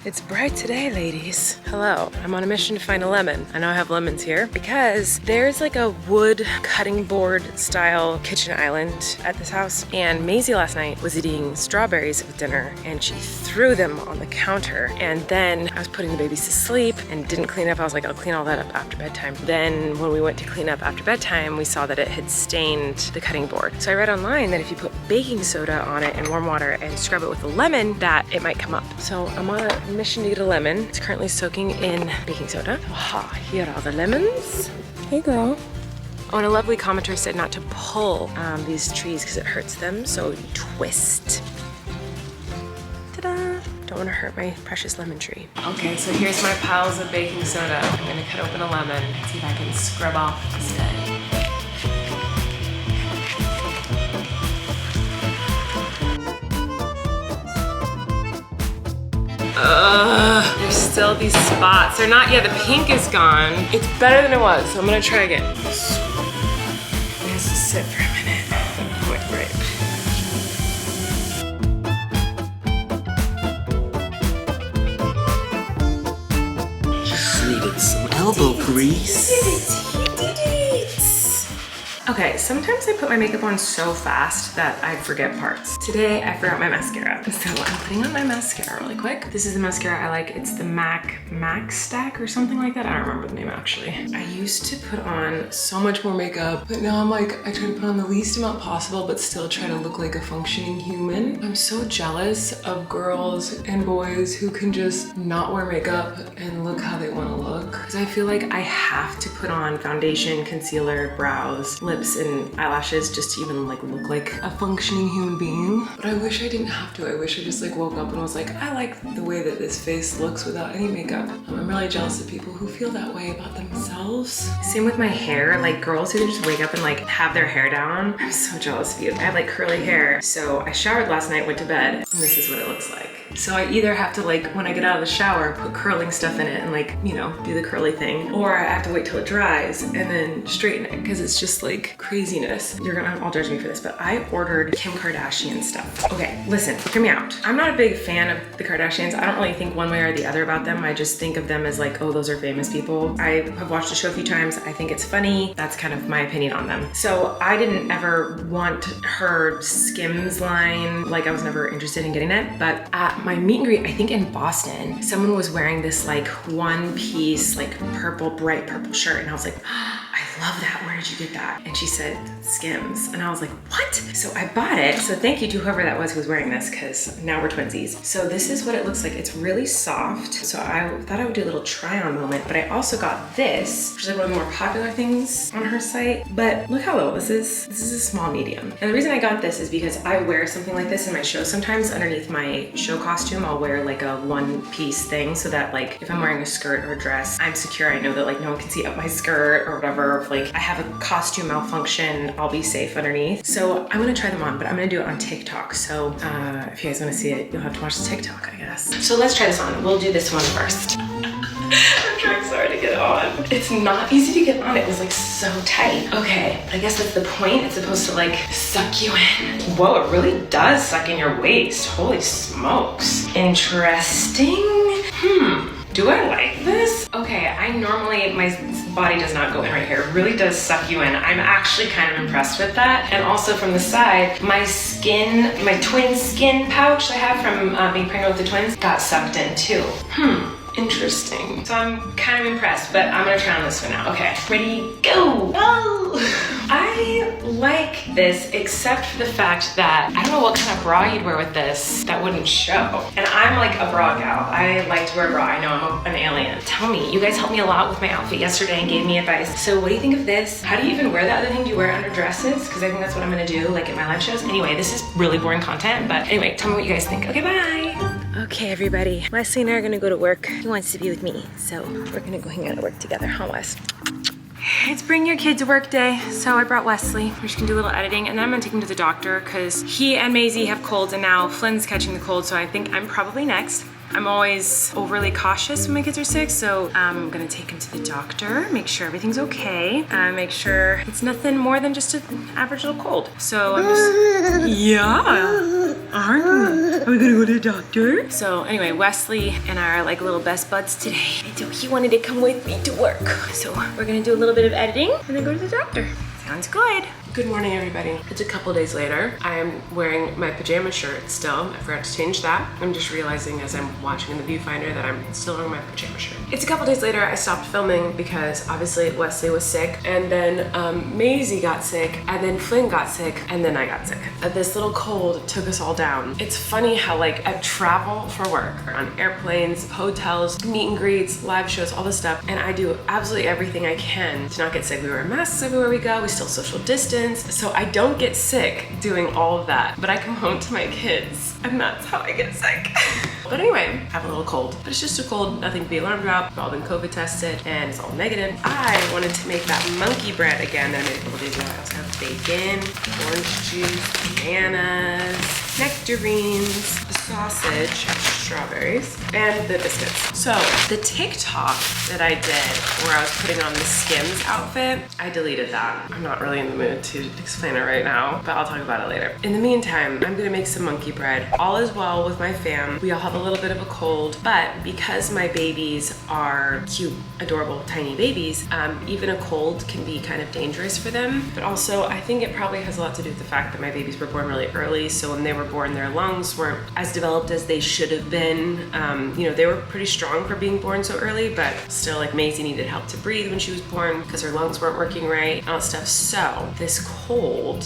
It's bright today, ladies. Hello, I'm on a mission to find a lemon. I know I have lemons here because there's like a wood cutting board style kitchen island at this house. And Maisie last night was eating strawberries with dinner and she threw them on the counter. And then I was putting the babies to sleep and didn't clean up. I was like, I'll clean all that up after bedtime. Then when we went to clean up after bedtime, we saw that it had stained the cutting board. So I read online that if you put baking soda on it in warm water and scrub it with a lemon, that it might come up. So I'm on a mission to get a lemon. It's currently soaking in baking soda. Aha, here are the lemons. Hey girl. Oh, and a lovely commenter said not to pull these trees because it hurts them, so you twist. Ta-da! Don't want to hurt my precious lemon tree. Okay, so here's my piles of baking soda. I'm gonna cut open a lemon and see if I can scrub off the stain. There's still these spots. They're not yet, the pink is gone. It's better than it was, so I'm gonna try again. It has to sit for a minute. Quick break. Just needed some elbow grease. Okay, sometimes I put my makeup on so fast that I forget parts. Today, I forgot my mascara. So I'm putting on my mascara really quick. This is the mascara I like. It's the Max Stack or something like that. I don't remember the name actually. I used to put on so much more makeup, but now I'm like, I try to put on the least amount possible, but still try to look like a functioning human. I'm so jealous of girls and boys who can just not wear makeup and look how they wanna look. Because I feel like I have to put on foundation, concealer, brows, lips, and eyelashes just to even like look like a functioning human being. But I wish I didn't have to. I wish I just like woke up and was like, I like the way that this face looks without any makeup. I'm really jealous of people who feel that way about themselves. Same with my hair, like girls who just wake up and like have their hair down. I'm so jealous of you. I have like curly hair. So I showered last night, went to bed, and this is what it looks like. So I either have to like, when I get out of the shower, put curling stuff in it and like, you know, do the curly thing, or I have to wait till it dries and then straighten it because it's just like craziness. You're gonna all judge me for this, but I ordered Kim Kardashian stuff. Okay, listen, hear me out. I'm not a big fan of the Kardashians. I don't really think one way or the other about them. I just think of them as like, oh, those are famous people. I have watched the show a few times. I think it's funny. That's kind of my opinion on them. So I didn't ever want her Skims line. Like I was never interested in getting it, but at my meet and greet, I think in Boston, someone was wearing this like one piece, like purple, bright purple shirt. And I was like, I love that. Where did you get that? And she said, Skims. And I was like, what? So I bought it. So thank you to whoever that was who was wearing this, because now we're twinsies. So this is what it looks like. It's really soft. So I thought I would do a little try on moment, but I also got this, which is like one of the more popular things on her site. But look how low this is. This is a small medium. And the reason I got this is because I wear something like this in my show sometimes. Underneath my show costume, I'll wear like a one piece thing so that like if I'm wearing a skirt or a dress, I'm secure. I know that like no one can see up my skirt or whatever. If like I have a costume malfunction, I'll be safe underneath. So I'm gonna try them on, but I'm gonna do it on TikTok. So if you guys wanna see it, you'll have to watch the TikTok, I guess. So let's try this on. We'll do this one first. I'm trying so hard to get it on. It's not easy to get on. It was like so tight. Okay, I guess that's the point. It's supposed to like suck you in. Whoa, it really does suck in your waist. Holy smokes. Interesting. Do I like this? Okay, I normally, my body does not go in right here. It really does suck you in. I'm actually kind of impressed with that. And also from the side, my skin, my twin skin pouch I have from being pregnant with the twins got sucked in too. Interesting. So I'm kind of impressed, but I'm gonna try on this one now. Okay, ready, go. Oh. I like this, except for the fact that I don't know what kind of bra you'd wear with this that wouldn't show. And I'm like a bra gal. I like to wear a bra. I know I'm an alien. Tell me, you guys helped me a lot with my outfit yesterday and gave me advice. So what do you think of this? How do you even wear that other thing? Do you wear it under dresses? Because I think that's what I'm gonna do, like at my live shows. Anyway, this is really boring content, but anyway, tell me what you guys think. Okay, bye. Okay, everybody. Wesley and I are gonna go to work. He wants to be with me, so we're gonna go hang out at work together, huh, Wes? It's bring your kid to work day, so I brought Wesley. We're just gonna do a little editing, and then I'm gonna take him to the doctor because he and Maisie have colds, and now Flynn's catching the cold, so I think I'm probably next. I'm always overly cautious when my kids are sick, so I'm gonna take him to the doctor, make sure everything's okay, make sure it's nothing more than just an average little cold. So I'm just, yeah. Are we gonna go to the doctor? So anyway, Wesley and I are like little best buds today. And so he wanted to come with me to work. So we're gonna do a little bit of editing and then go to the doctor. Sounds good. Good morning, everybody. It's a couple days later. I am wearing my pajama shirt still. I forgot to change that. I'm just realizing as I'm watching in the viewfinder that I'm still wearing my pajama shirt. It's a couple days later. I stopped filming because obviously Wesley was sick, and then Maisie got sick, and then Flynn got sick, and then I got sick. This little cold took us all down. It's funny how like I travel for work on airplanes, hotels, meet and greets, live shows, all this stuff, and I do absolutely everything I can to not get sick. We wear masks everywhere we go. We still social distance. So I don't get sick doing all of that, but I come home to my kids and that's how I get sick. But anyway, I have a little cold, but it's just a cold, nothing to be alarmed about. We've all been COVID tested and it's all negative. I wanted to make that monkey bread again that I made a couple days ago. I also have bacon, orange juice, bananas, nectarines, sausage, strawberries, and the biscuits. So the TikTok that I did where I was putting on the Skims outfit, I deleted that. I'm not really in the mood to explain it right now, but I'll talk about it later. In the meantime, I'm gonna make some monkey bread. All is well with my fam. We all have a little bit of a cold, but because my babies are cute, adorable, tiny babies, even a cold can be kind of dangerous for them. But also, I think it probably has a lot to do with the fact that my babies were born really early, so when they were born, their lungs weren't as developed as they should have been. You know, they were pretty strong for being born so early, but still, like Maisie needed help to breathe when she was born because her lungs weren't working right, and all that stuff. So this cold,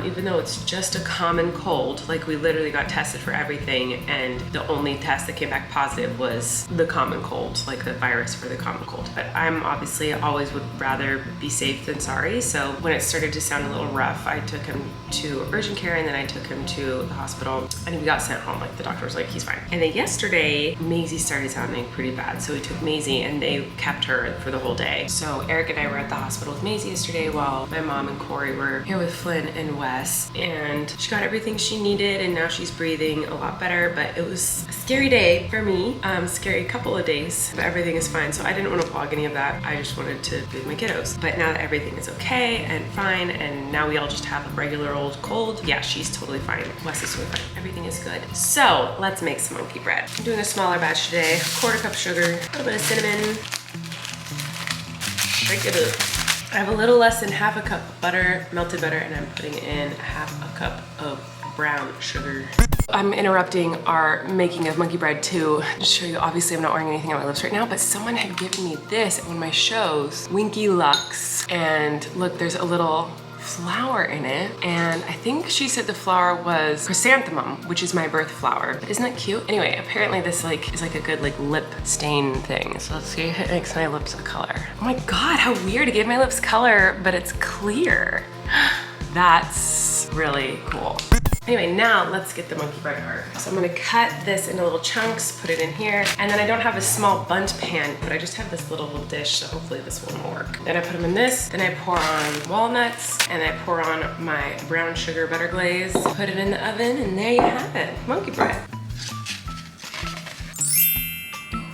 even though it's just a common cold, like we literally got tested for everything, and the only test that came back positive was the common cold, like the virus for the common cold. But I'm obviously always would rather be safe than sorry. So when it started to sound a little rough, I took him to urgent care and then I took him to the hospital and we got sent home. Like the doctor was like, he's fine. And then yesterday, Maisie started sounding pretty bad. So we took Maisie and they kept her for the whole day. So Eric and I were at the hospital with Maisie yesterday while my mom and Kory were here with Flynn and Wes. And she got everything she needed and now she's breathing a lot better. But it was a scary day for me, scary couple of days, but everything is fine. So I didn't want to vlog any of that. I just wanted to be with my kiddos. But now that everything is okay and fine, and now we all just have a regular old cold, yeah, she's totally fine. Wes is totally fine. Everything is good. So let's make some monkey bread. I'm doing a smaller batch today. 1/4 cup sugar, a little bit of cinnamon. Shake it up. I have a little less than 1/2 cup of butter, melted butter, and I'm putting in 1/2 cup of brown sugar. I'm interrupting our making of monkey bread to show you, obviously I'm not wearing anything on my lips right now, but someone had given me this at one of my shows, Winky Lux. And look, there's a little flower in it, and I think she said the flower was chrysanthemum, which is my birth flower. Isn't that cute? Anyway, apparently this like is like a good like lip stain thing. So let's see if it makes my lips a color. Oh my god, how weird. It gave my lips color, but it's clear. That's really cool. Anyway, now let's get the monkey bread part. So I'm gonna cut this into little chunks, put it in here, and then I don't have a small bundt pan, but I just have this little dish, so hopefully this will work. Then I put them in this, then I pour on walnuts, and I pour on my brown sugar butter glaze, put it in the oven, and there you have it, monkey bread.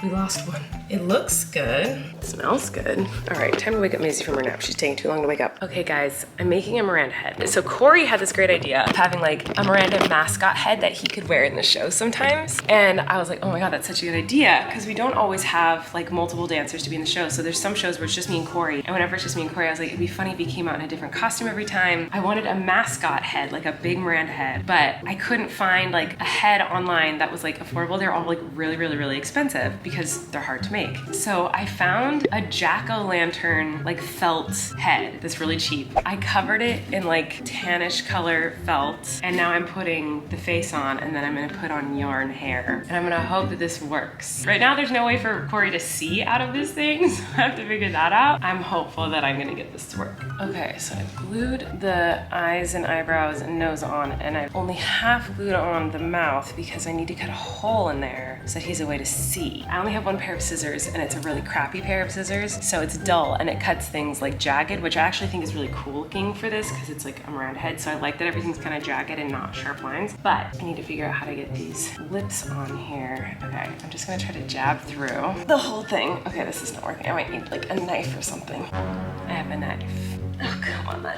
We lost one. It looks good. It smells good. All right, time to wake up Maisie from her nap. She's taking too long to wake up. Okay guys, I'm making a Miranda head. So Kory had this great idea of having like a Miranda mascot head that he could wear in the show sometimes. And I was like, oh my God, that's such a good idea. Because we don't always have like multiple dancers to be in the show. So there's some shows where it's just me and Kory. And whenever it's just me and Kory, I was like, it'd be funny if he came out in a different costume every time. I wanted a mascot head, like a big Miranda head, but I couldn't find like a head online that was like affordable. They're all like really, really, really expensive because they're hard to make. So I found a jack-o'-lantern like felt head that's really cheap. I covered it in like tannish color felt, and now I'm putting the face on, and then I'm gonna put on yarn hair, and I'm gonna hope that this works. Right now there's no way for Kory to see out of this thing, so I have to figure that out. I'm hopeful that I'm gonna get this to work. Okay, so I've glued the eyes and eyebrows and nose on, and I've only half glued on the mouth because I need to cut a hole in there so that he has a way to see. I only have one pair of scissors, and it's a really crappy pair of scissors, so it's dull and it cuts things like jagged, which I actually think is really cool looking for this because it's like a Miranda head, so I like that everything's kind of jagged and not sharp lines. But I need to figure out how to get these lips on here. Okay, I'm just gonna try to jab through the whole thing. Okay, this is not working. I might need like a knife or something. I have a knife. Oh, come on, no,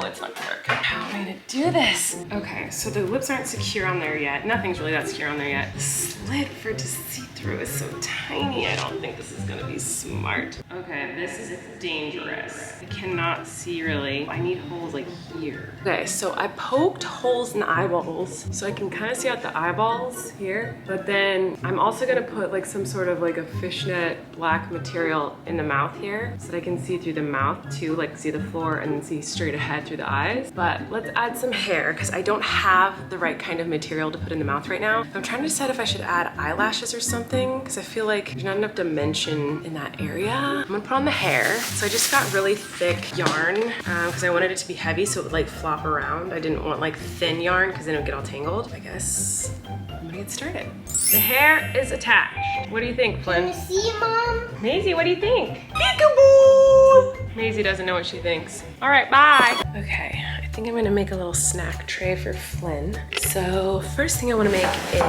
it's not gonna work. How am I gonna do this? Okay, so the lips aren't secure on there yet. Nothing's really that secure on there yet. The slit for it to see through is so tiny. I don't think this is gonna be smart. Okay, this is dangerous. I cannot see really. I need holes like here. Okay, so I poked holes in the eyeballs so I can kind of see out the eyeballs here. But then I'm also gonna put like some sort of like a fishnet black material in the mouth here so that I can see through the mouth too, like see the floor and then see straight ahead through the eyes. But let's add some hair because I don't have the right kind of material to put in the mouth right now. I'm trying to decide if I should add eyelashes or something because I feel like there's not enough dimension in that area. I'm gonna put on the hair. So I just got really thick yarn because I wanted it to be heavy so it would like flop around. I didn't want like thin yarn because then it would get all tangled. I guess I'm gonna get started. The hair is attached. What do you think, Flynn? Can you see, Mom? Maisie, what do you think? Peekaboo! Maisie doesn't know what she thinks. All right, bye. Okay, I think I'm gonna make a little snack tray for Flynn. So first thing I wanna make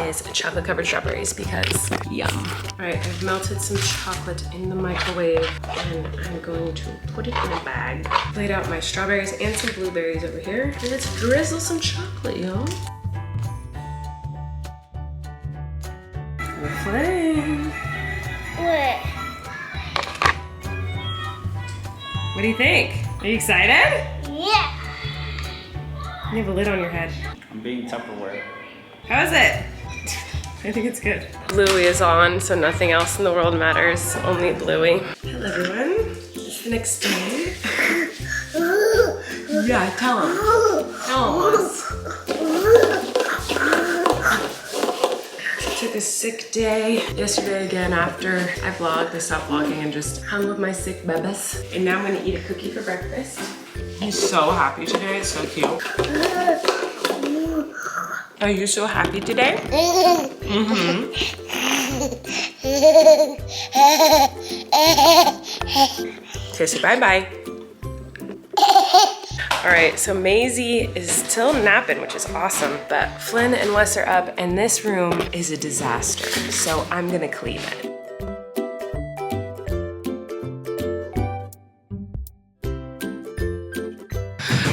is chocolate covered strawberries because yum. All right, I've melted some chocolate in the microwave and I'm going to put it in a bag. Laid out my strawberries and some blueberries over here. And let's drizzle some chocolate, y'all. Flynn. What? What do you think? Are you excited? Yeah. You have a lid on your head. I'm being Tupperware. How is it? I think it's good. Bluey is on, so nothing else in the world matters. Only Bluey. Hello, everyone. It's the next day. Yeah, tell him. Tell him, Moss. Took a sick day yesterday again after I vlogged. I stopped vlogging and just hung with my sick bebes. And now I'm gonna eat a cookie for breakfast. He's so happy today, it's so cute. Are you so happy today? Mm-hmm. Say bye-bye. All right, so Maisie is still napping, which is awesome, but Flynn and Wes are up and this room is a disaster. So I'm gonna clean it.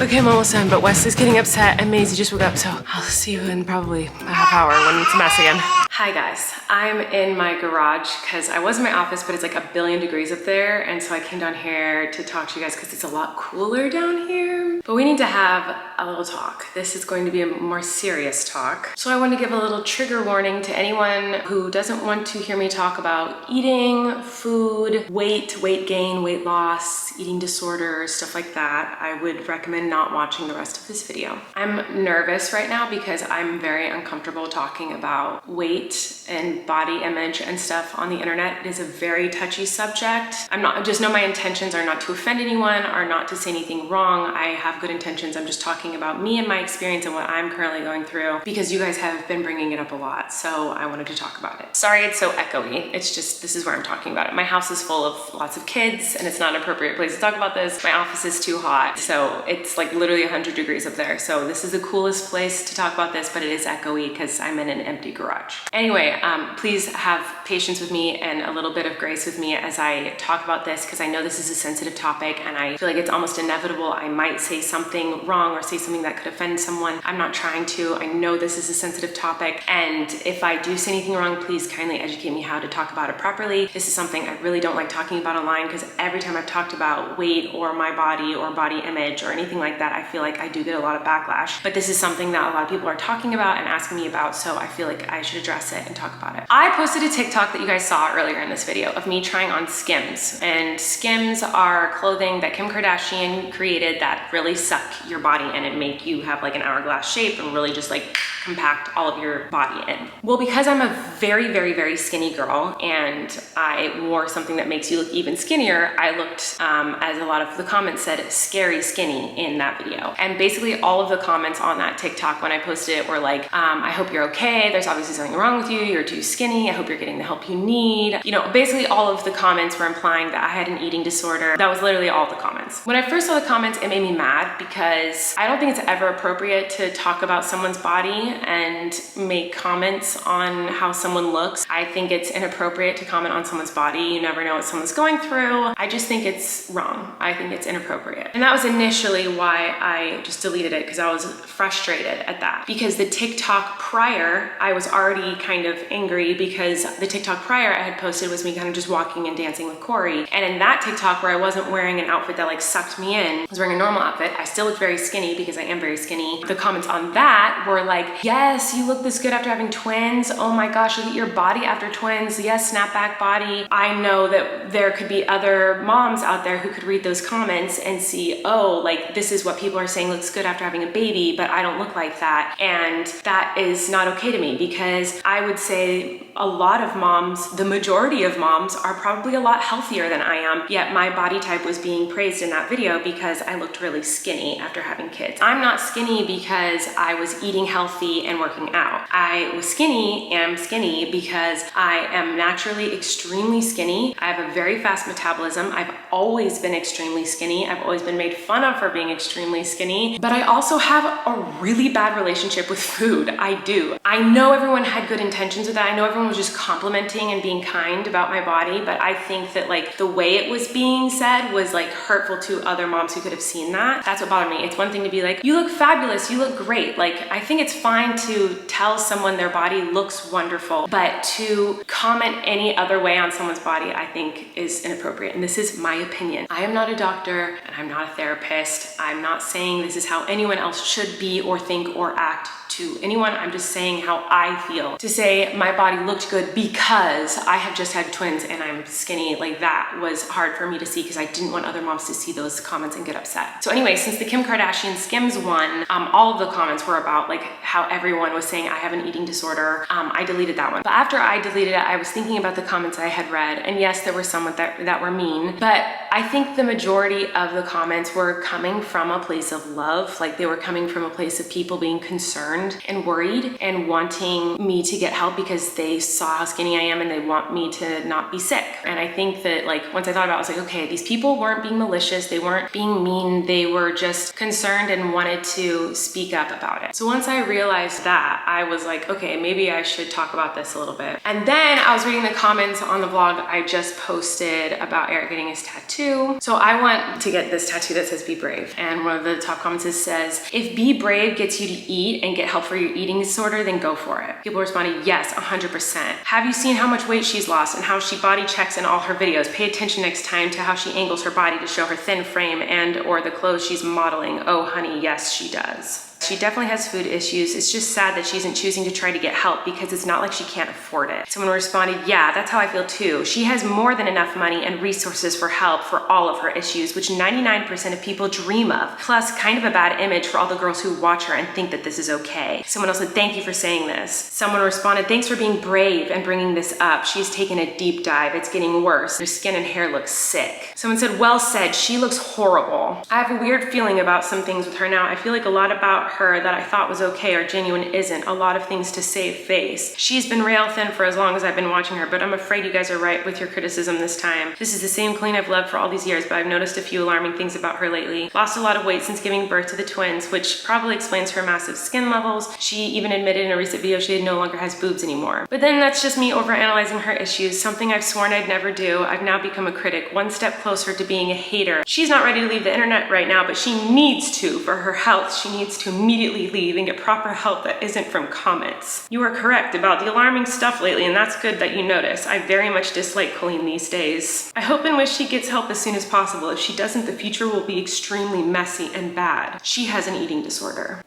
Okay, I'm almost done, but Wes is getting upset and Maisie just woke up, so I'll see you in probably a half hour when it's a mess again. Hi guys, I'm in my garage because I was in my office, but it's like 1,000,000,000 degrees up there. And so I came down here to talk to you guys because it's a lot cooler down here. But we need to have a little talk. This is going to be a more serious talk. So I want to give a little trigger warning to anyone who doesn't want to hear me talk about eating, food, weight gain, weight loss, eating disorders, stuff like that. I would recommend not watching the rest of this video. I'm nervous right now because I'm very uncomfortable talking about weight and body image and stuff on the internet. It is a very touchy subject. Just know my intentions are not to offend anyone or not to say anything wrong. I have good intentions. I'm just talking about me and my experience and what I'm currently going through because you guys have been bringing it up a lot. So I wanted to talk about it. Sorry it's so echoey. It's just, this is where I'm talking about it. My house is full of lots of kids and it's not an appropriate place to talk about this. My office is too hot. So it's like literally 100 degrees up there. So this is the coolest place to talk about this, but it is echoey because I'm in an empty garage. Anyway, please have patience with me and a little bit of grace with me as I talk about this because I know this is a sensitive topic and I feel like it's almost inevitable I might say something wrong or say something that could offend someone. I'm not trying to. I know this is a sensitive topic, and if I do say anything wrong, please kindly educate me how to talk about it properly. This is something I really don't like talking about online because every time I've talked about weight or my body or body image or anything like that, I feel like I do get a lot of backlash. But this is something that a lot of people are talking about and asking me about, so I feel like I should address it and talk about it. I posted a TikTok that you guys saw earlier in this video of me trying on Skims, and Skims are clothing that Kim Kardashian created that really suck your body in and make you have like an hourglass shape and really just like compact all of your body in. Well, because I'm a very, very, very skinny girl and I wore something that makes you look even skinnier, I looked, as a lot of the comments said, scary skinny in that video. And basically all of the comments on that TikTok when I posted it were like, I hope you're okay. There's obviously something wrong with you. You're too skinny. I hope you're getting the help you need. You know, basically all of the comments were implying that I had an eating disorder. That was literally all the comments. comments. When I first saw the comments, it made me mad because I don't think it's ever appropriate to talk about someone's body and make comments on how someone looks. I think it's inappropriate to comment on someone's body. You never know what someone's going through. I just think it's wrong. I think it's inappropriate. And that was initially why I just deleted it, because I was frustrated at that. Because the TikTok prior, I was already kind of angry because the TikTok prior I had posted was me kind of just walking and dancing with Kory. And in that TikTok where I wasn't wearing an outfit that like sucked me in, I was wearing a normal outfit. I still looked very skinny because I am very skinny. The comments on that were like, yes, you look this good after having twins. Oh my gosh, look at your body after twins. Yes, snapback body. I know that there could be other moms out there who could read those comments and see, oh, like this is what people are saying looks good after having a baby, but I don't look like that. And that is not okay to me, because I would say a lot of moms, the majority of moms, are probably a lot healthier than I am, yet my body type was being praised in that video because I looked really skinny after having kids. I'm not skinny because I was eating healthy and working out. I was am skinny because I am naturally extremely skinny. I have a very fast metabolism. I've always been extremely skinny. I've always been made fun of for being extremely skinny, but I also have a really bad relationship with food. I do. I know everyone had good intentions with that. I know everyone was just complimenting and being kind about my body, but I think that like the way it was being said was like hurtful to other moms who could have seen that. That's what bothered me. It's one thing to be like, you look fabulous, you look great. Like, I think it's fine to tell someone their body looks wonderful, but to comment any other way on someone's body, I think is inappropriate. And this is my opinion. I am not a doctor and I'm not a therapist. I'm not saying this is how anyone else should be or think or act to anyone. I'm just saying how I feel. To say my body looked good because I have just had twins and I'm skinny, like that was hard for me to see because I didn't want other moms to see those comments and get upset. So anyway, since the Kim Kardashian Skims one, all of the comments were about like how everyone was saying I have an eating disorder. I deleted that one. But after I deleted it, I was thinking about the comments I had read, and yes, there were some that were mean, but I think the majority of the comments were coming from a place of love. Like they were coming from a place of people being concerned and worried and wanting me to get help because they saw how skinny I am and they want me to not be sick. And I think that like once I thought about it, I was like, okay, these people weren't being malicious, they weren't being mean, they were just concerned and wanted to speak up about it. So once I realized that, I was like, okay, maybe I should talk about this a little bit. And then I was reading the comments on the vlog I just posted about Eric getting his tattoo. So I want to get this tattoo that says be brave. And one of the top comments says, if be brave gets you to eat and get help for your eating disorder, then go for it. People responded, yes, 100%. Have you seen how much weight she's lost and how she body checks in all her videos? Pay attention next time to how she angles her body to show her thin frame and or the clothes she's modeling. Oh honey, yes she does. She definitely has food issues. It's just sad that she isn't choosing to try to get help because it's not like she can't afford it. Someone responded, yeah, that's how I feel too. She has more than enough money and resources for help for all of her issues, which 99% of people dream of. Plus, kind of a bad image for all the girls who watch her and think that this is okay. Someone else said, thank you for saying this. Someone responded, thanks for being brave and bringing this up. She's taken a deep dive. It's getting worse. Her skin and hair look sick. Someone said, well said. She looks horrible. I have a weird feeling about some things with her now. I feel like a lot about her that I thought was okay or genuine isn't. A lot of things to save face. She's been rail thin for as long as I've been watching her, but I'm afraid you guys are right with your criticism this time. This is the same Colleen I've loved for all these years, but I've noticed a few alarming things about her lately. Lost a lot of weight since giving birth to the twins, which probably explains her massive skin levels. She even admitted in a recent video she no longer has boobs anymore. But then that's just me overanalyzing her issues, something I've sworn I'd never do. I've now become a critic, one step closer to being a hater. She's not ready to leave the internet right now, but she needs to for her health. She needs to immediately leave and get proper help that isn't from comments. You are correct about the alarming stuff lately, and that's good that you notice. I very much dislike Colleen these days. I hope and wish she gets help as soon as possible. If she doesn't, the future will be extremely messy and bad. She has an eating disorder.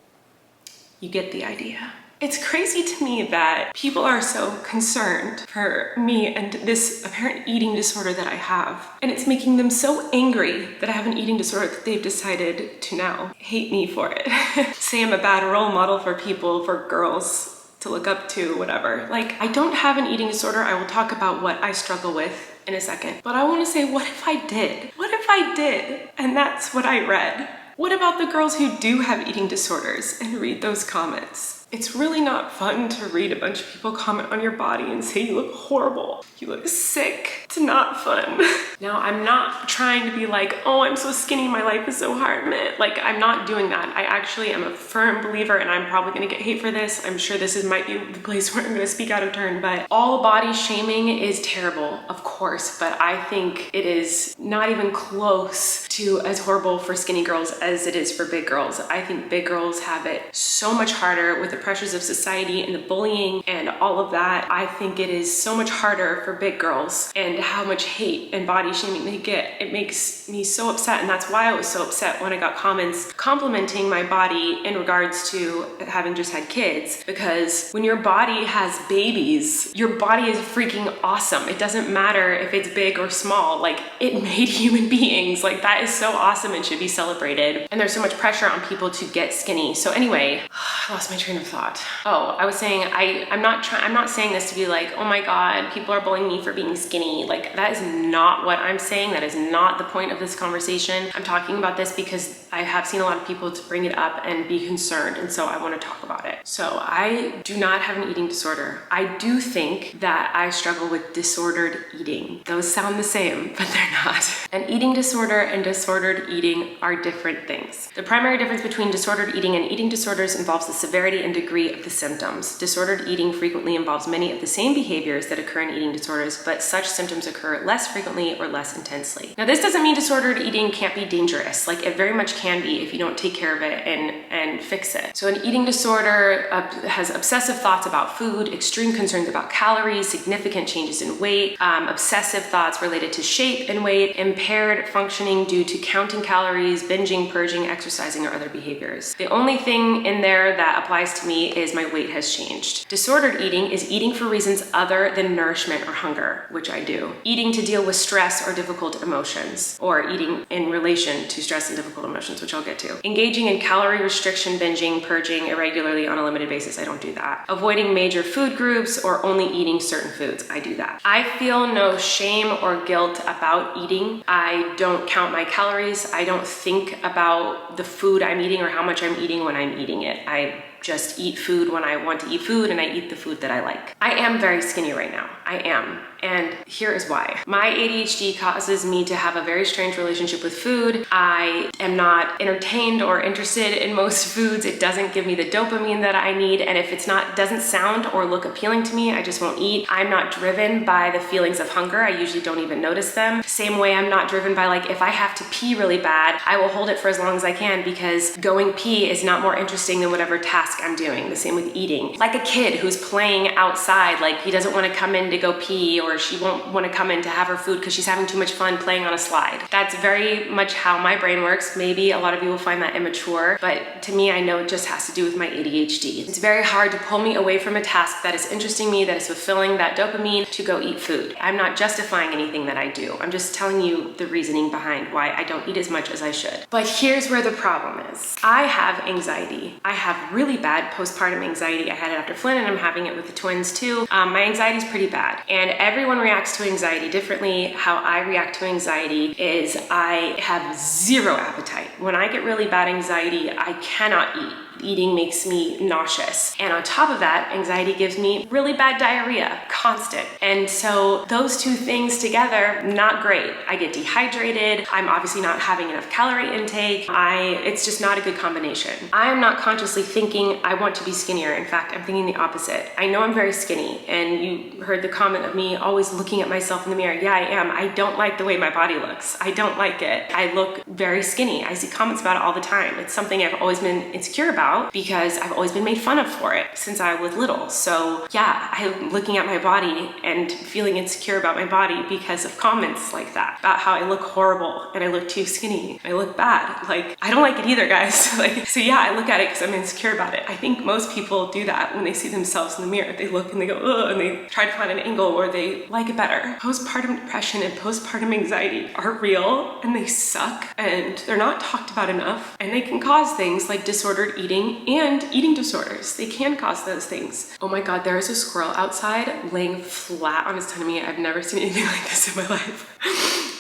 You get the idea. It's crazy to me that people are so concerned for me and this apparent eating disorder that I have. And it's making them so angry that I have an eating disorder that they've decided to now hate me for it. Say I'm a bad role model for people, for girls to look up to, whatever. Like, I don't have an eating disorder. I will talk about what I struggle with in a second. But I want to say, what if I did? What if I did? And that's what I read. What about the girls who do have eating disorders and read those comments? It's really not fun to read a bunch of people comment on your body and say you look horrible, you look sick. It's not fun. Now, I'm not trying to be like, oh, I'm so skinny, my life is so hard, man. Like, I'm not doing that. I actually am a firm believer, and I'm probably gonna get hate for this. I'm sure this might be the place where I'm gonna speak out of turn, but all body shaming is terrible, of course, but I think it is not even close to as horrible for skinny girls as it is for big girls. I think big girls have it so much harder with the pressures of society and the bullying and all of that. I think it is so much harder for big girls, and how much hate and body shaming they get. It makes me so upset, and that's why I was so upset when I got comments complimenting my body in regards to having just had kids, because when your body has babies, your body is freaking awesome. It doesn't matter if it's big or small. Like, it made human beings. Like, that is so awesome and should be celebrated. And there's so much pressure on people to get skinny. So anyway, I lost my train of thought. Oh, I was saying I'm not saying this to be like, oh my God, people are bullying me for being skinny. Like, that is not what I'm saying. That is not the point of this conversation. I'm talking about this because I have seen a lot of people to bring it up and be concerned, and so I want to talk about it. So I do not have an eating disorder. I do think that I struggle with disordered eating. Those sound the same, but they're not. An eating disorder and disordered eating are different things. The primary difference between disordered eating and eating disorders involves the severity and degree of the symptoms. Disordered eating frequently involves many of the same behaviors that occur in eating disorders, but such symptoms occur less frequently or less intensely. Now, this doesn't mean disordered eating can't be dangerous. Like, it very much can be if you don't take care of it and fix it. So an eating disorder has obsessive thoughts about food, extreme concerns about calories, significant changes in weight, obsessive thoughts related to shape and weight, impaired functioning due to counting calories, binging, purging, exercising, or other behaviors. The only thing in there that applies to me is my weight has changed. Disordered eating is eating for reasons other than nourishment or hunger, which I do. Eating to deal with stress or difficult emotions, or eating in relation to stress and difficult emotions, which I'll get to. Engaging in calorie restriction, binging, purging irregularly on a limited basis, I don't do that. Avoiding major food groups or only eating certain foods, I do that. I feel no shame or guilt about eating. I don't count my calories. I don't think about the food I'm eating or how much I'm eating when I'm eating it. I just eat food when I want to eat food, and I eat the food that I like. I am very skinny right now. I am. And here is why. My ADHD causes me to have a very strange relationship with food. I am not entertained or interested in most foods. It doesn't give me the dopamine that I need. And if doesn't sound or look appealing to me, I just won't eat. I'm not driven by the feelings of hunger. I usually don't even notice them. Same way I'm not driven by, like, if I have to pee really bad, I will hold it for as long as I can, because going pee is not more interesting than whatever task I'm doing. The same with eating. Like a kid who's playing outside, like, he doesn't want to come in to go pee, or she won't want to come in to have her food because she's having too much fun playing on a slide. That's very much how my brain works. Maybe a lot of you will find that immature, but to me, I know it just has to do with my ADHD. It's very hard to pull me away from a task that is interesting me, that is fulfilling that dopamine, to go eat food. I'm not justifying anything that I do. I'm just telling you the reasoning behind why I don't eat as much as I should. But here's where the problem is. I have anxiety. I have really bad postpartum anxiety. I had it after Flynn, and I'm having it with the twins too. My anxiety is pretty bad, and everyone reacts to anxiety differently. How I react to anxiety is I have zero appetite. When I get really bad anxiety, I cannot eat. Eating makes me nauseous. And on top of that, anxiety gives me really bad diarrhea, constant. And so those two things together, not great. I get dehydrated. I'm obviously not having enough calorie intake. It's just not a good combination. I am not consciously thinking I want to be skinnier. In fact, I'm thinking the opposite. I know I'm very skinny, and you heard the comment of me always looking at myself in the mirror. Yeah, I am. I don't like the way my body looks. I don't like it. I look very skinny. I see comments about it all the time. It's something I've always been insecure about, because I've always been made fun of for it since I was little. So yeah, I'm looking at my body and feeling insecure about my body because of comments like that, about how I look horrible and I look too skinny, I look bad. Like, I don't like it either, guys. Like, so yeah, I look at it because I'm insecure about it. I think most people do that when they see themselves in the mirror. They look and they go, ugh, and they try to find an angle where they like it better. Postpartum depression and postpartum anxiety are real, and they suck, and they're not talked about enough, and they can cause things like disordered eating and eating disorders. They can cause those things. Oh my God, there is a squirrel outside laying flat on his tummy. I've never seen anything like this in my life.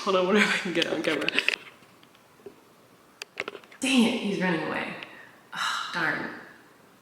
Hold on, I wonder if I can get it on camera. Dang it, he's running away. Oh, darn.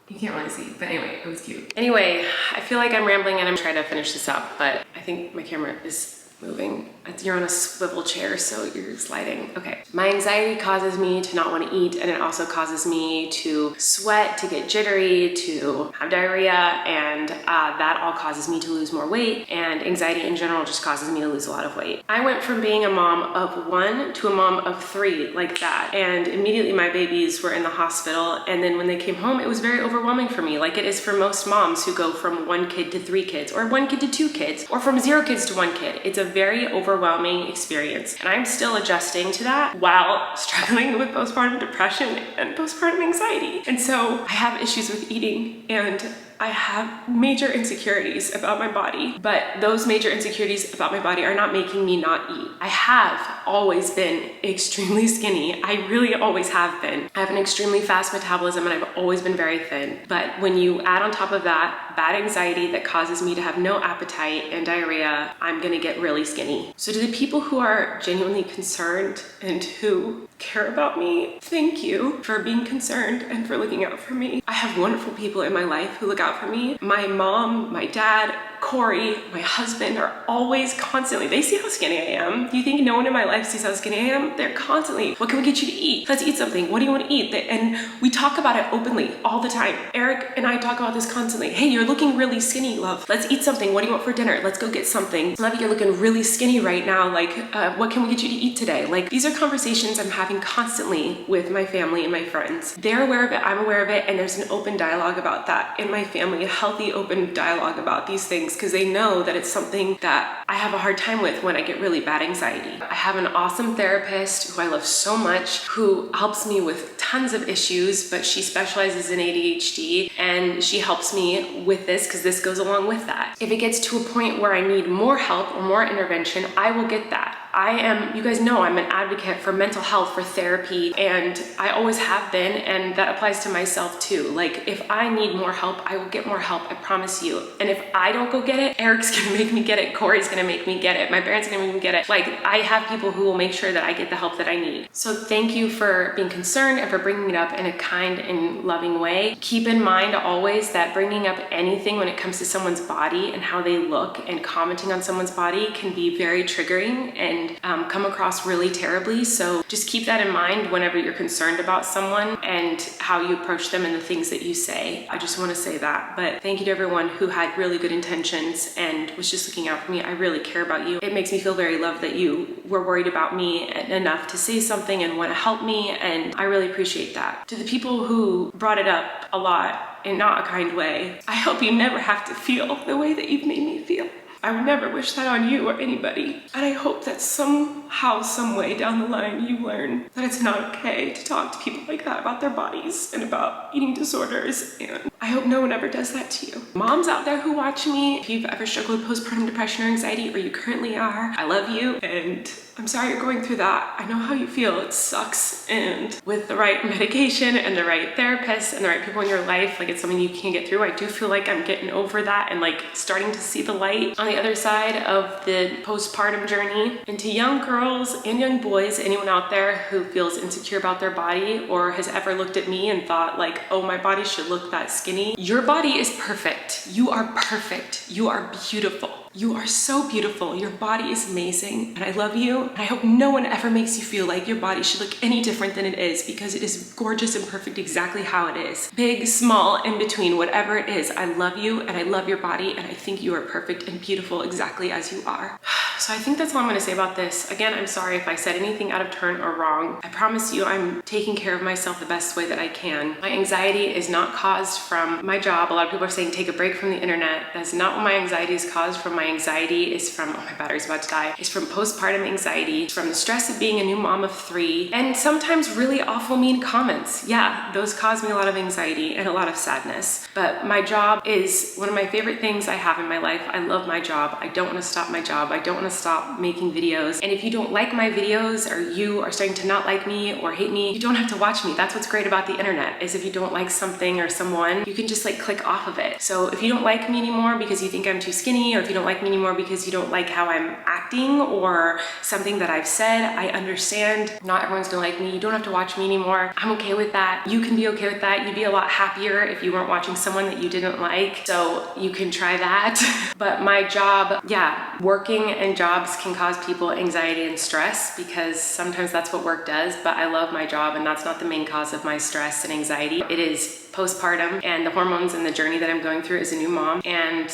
You can't really see, but anyway, it was cute. Anyway, I feel like I'm rambling and I'm trying to finish this up, but I think my camera is moving. You're on a swivel chair, so you're sliding. Okay. My anxiety causes me to not want to eat, and it also causes me to sweat, to get jittery, to have diarrhea, and that all causes me to lose more weight, and anxiety in general just causes me to lose a lot of weight. I went from being a mom of 1 to a mom of 3 like that, and immediately my babies were in the hospital, and then when they came home, it was very overwhelming for me, like it is for most moms who go from 1 kid to 3 kids, or 1 kid to 2 kids, or from 0 kids to 1 kid. It's a very overwhelming experience, and I'm still adjusting to that while struggling with postpartum depression and postpartum anxiety. And so I have issues with eating, and I have major insecurities about my body, but those major insecurities about my body are not making me not eat. I have always been extremely skinny. I really always have been. I have an extremely fast metabolism, and I've always been very thin. But when you add on top of that bad anxiety that causes me to have no appetite and diarrhea, I'm gonna get really skinny. So to the people who are genuinely concerned and who care about me, thank you for being concerned and for looking out for me. I have wonderful people in my life who look out for me. My mom, my dad, Kory, my husband are always constantly, they see how skinny I am. Do you think no one in my life sees how skinny I am? They're constantly, what can we get you to eat? Let's eat something. What do you want to eat? And we talk about it openly all the time. Eric and I talk about this constantly. Hey, you're looking really skinny, love. Let's eat something. What do you want for dinner? Let's go get something. Love, you're looking really skinny right now. Like, what can we get you to eat today? Like, these are conversations I'm having constantly with my family and my friends. They're aware of it, I'm aware of it, and there's an open dialogue about that in my family, a healthy open dialogue about these things, because they know that it's something that I have a hard time with when I get really bad anxiety. I have an awesome therapist who I love so much, who helps me with tons of issues, but she specializes in ADHD, and she helps me with this because this goes along with that. If it gets to a point where I need more help or more intervention, I will get that. You guys know I'm an advocate for mental health, for therapy, and I always have been, and that applies to myself too. Like, if I need more help, I will get more help, I promise you. And if I don't go get it, Eric's gonna make me get it, Kory's gonna make me get it, my parents are gonna make me get it. Like, I have people who will make sure that I get the help that I need. So thank you for being concerned and for bringing it up in a kind and loving way. Keep in mind always that bringing up anything when it comes to someone's body and how they look and commenting on someone's body can be very triggering and come across really terribly. So just keep that in mind whenever you're concerned about someone and how you approach them and the things that you say. I just want to say that. But thank you to everyone who had really good intentions and was just looking out for me. I really care about you. It makes me feel very loved that you were worried about me enough to say something and want to help me, and I really appreciate that. To the people who brought it up a lot in not a kind way, I hope you never have to feel the way that you've made me feel. I would never wish that on you or anybody. And I hope that somehow, some way down the line, you learn that it's not okay to talk to people like that about their bodies and about eating disorders. And I hope no one ever does that to you. Moms out there who watch me, if you've ever struggled with postpartum depression or anxiety, or you currently are, I love you. And I'm sorry you're going through that. I know how you feel. It sucks. And with the right medication and the right therapist and the right people in your life, like, it's something you can get through. I do feel like I'm getting over that and like starting to see the light on the other side of the postpartum journey. And to young girls and young boys, anyone out there who feels insecure about their body or has ever looked at me and thought like, oh, my body should look that skinny. Your body is perfect. You are perfect. You are beautiful. You are so beautiful. Your body is amazing, and I love you. And I hope no one ever makes you feel like your body should look any different than it is, because it is gorgeous and perfect exactly how it is. Big, small, in between, whatever it is. I love you, and I love your body, and I think you are perfect and beautiful exactly as you are. So I think that's all I'm gonna say about this. Again, I'm sorry if I said anything out of turn or wrong. I promise you I'm taking care of myself the best way that I can. My anxiety is not caused from my job. A lot of people are saying take a break from the internet. That's not what my anxiety is caused from. My anxiety is from, oh, my battery's about to die. It's from postpartum anxiety, from the stress of being a new mom of 3, and sometimes really awful mean comments. Yeah, those cause me a lot of anxiety and a lot of sadness. But my job is one of my favorite things I have in my life. I love my job. I don't want to stop my job. I don't want to stop making videos. And if you don't like my videos, or you are starting to not like me or hate me, you don't have to watch me. That's what's great about the internet, is if you don't like something or someone, you can just like click off of it. So if you don't like me anymore because you think I'm too skinny, or if you don't like me anymore because you don't like how I'm acting or something that I've said, I understand. Not everyone's gonna like me. You don't have to watch me anymore. I'm okay with that. You can be okay with that. You'd be a lot happier if you weren't watching someone that you didn't like. So you can try that. But my job, yeah, working and jobs can cause people anxiety and stress because sometimes that's what work does, but I love my job and that's not the main cause of my stress and anxiety. It is postpartum and the hormones and the journey that I'm going through as a new mom, and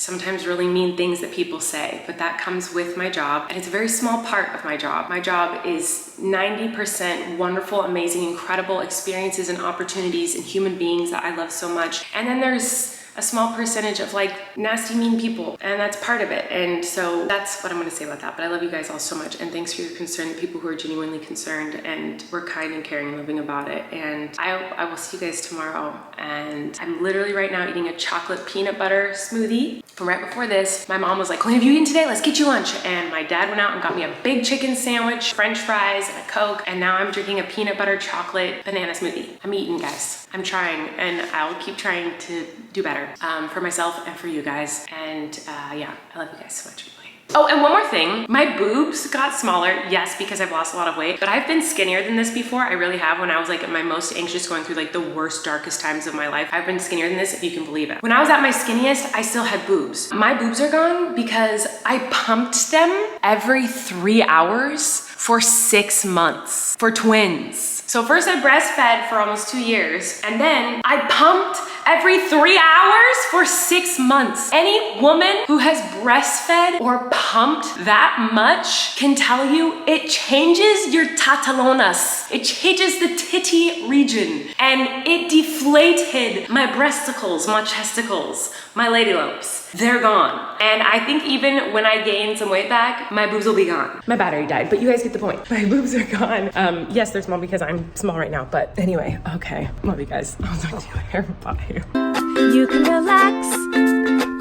sometimes really mean things that people say, but that comes with my job, and it's a very small part of my job. My job is 90% wonderful, amazing, incredible experiences and opportunities and human beings that I love so much. And then there's a small percentage of like nasty, mean people, and that's part of it. And so that's what I'm gonna say about that. But I love you guys all so much, and thanks for your concern, the people who are genuinely concerned and were kind and caring and loving about it. And I will see you guys tomorrow. And I'm literally right now eating a chocolate peanut butter smoothie. From right before this, my mom was like, "Colleen, have you eaten today? Let's get you lunch." And my dad went out and got me a big chicken sandwich, French fries, and a Coke. And now I'm drinking a peanut butter chocolate banana smoothie. I'm eating, guys. I'm trying, and I'll keep trying to do better for myself and for you guys. And yeah, I love you guys so much. Oh, and one more thing, my boobs got smaller, yes, because I've lost a lot of weight, but I've been skinnier than this before. I really have. When I was like at my most anxious, going through like the worst, darkest times of my life, I've been skinnier than this, if you can believe it. When I was at my skinniest, I still had boobs. My boobs are gone because I pumped them every 3 hours for 6 months for twins. So first I breastfed for almost 2 years, and then I pumped every 3 hours for 6 months. Any woman who has breastfed or pumped that much can tell you it changes your tatalonas. It changes the titty region, and it deflated my breasticles, my chesticles, my lady lopes. They're gone. And I think even when I gain some weight back, my boobs will be gone. My battery died, but you guys get the point. My boobs are gone. Yes, they're small because I'm small right now, but anyway, okay. Love you guys. I'll talk to you later. Bye. You can relax.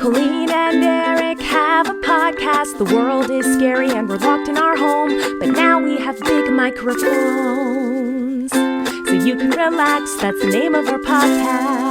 Colleen and Eric have a podcast. The world is scary and we're locked in our home, but now we have big microphones, so you can relax. That's the name of our podcast.